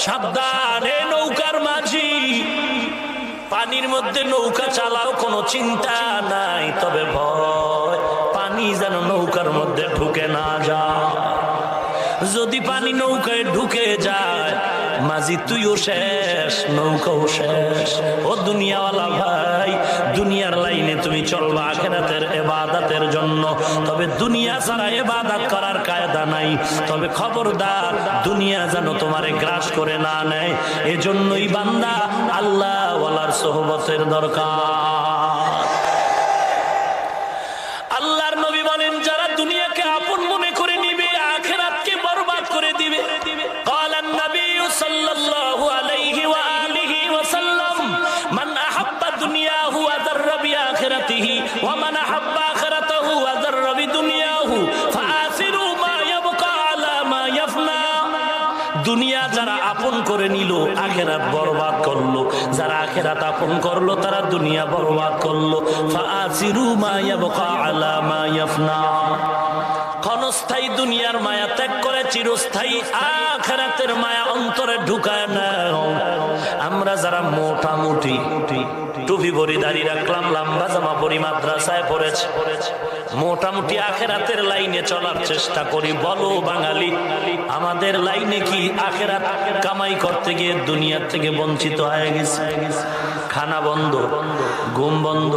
সাবধান হে নৌকার মাঝি, পানির মধ্যে নৌকা চালাও, কোনো চিন্তা নাই, তবে ভয় পানি যেন নৌকার মধ্যে ঢুকে না যায়। যদি পানি নৌকায় ঢুকে যায় মাঝি তুইও শেষ, নৌকাও শেষ। ও দুনিয়াওয়ালা ভাই, দুনিয়ার লাইনে তুমি চলবা আখিরাতের ইবাদতের জন্য, তবে দুনিয়া ছাড়া ইবাদত করার কায়দা নাই। তবে খবরদার দুনিয়া যেন তোমারে গ্রাস করে না নেয়। এজন্যই বান্দা আল্লাহ ওয়ালার সোহবতের দরকার। আল্লাহর নবী বলেন, যারা দুনিয়াকে আপন মনে করে নিবে আখিরাতকে বরবাদ করে দিবে। ক্বালান নবী সাল্লাল্লাহু আলাইহি ওয়া আলিহি ওয়া সাল্লাম, মান আহাব্বা দুনিয়াহু ওয়া যাররা বিআখিরাতিহি ওয়া মান আহাব্বা আখিরাতাহু ওয়া যাররা বিদুনিয়াহু ফাআসিরু মা ইয়াবকা আলা মা ইয়াফনা। দুনিয়া যারা আপন করে নিল আখিরাত বরবাদ করলো, যারা আখিরাত আপন করলো তারা দুনিয়া বরবাদ করলো। ফাআসিরু মা ইয়াবকা আলা মা ইয়াফনা। ক্ষণস্থায়ী দুনিয়ার মায়া ত্যাগ করে চিরস্থায়ী আখিরাতের মায়া অন্তরে ঢুকায় নাও। আমরা যারা মোটামুটি টুপি পরি, দাড়ি রাখলাম, লম্বা জামা পরি, মাদ্রাসায় পড়েছে, মোটামুটি আখিরাতের লাইনে চলার চেষ্টা করি, বলো বাঙালি আমাদের লাইনে কি আখিরাত কামাই করতে গিয়ে দুনিয়ার থেকে বঞ্চিত হয়ে গেছে? খানা বন্ধ, ঘুম বন্ধ,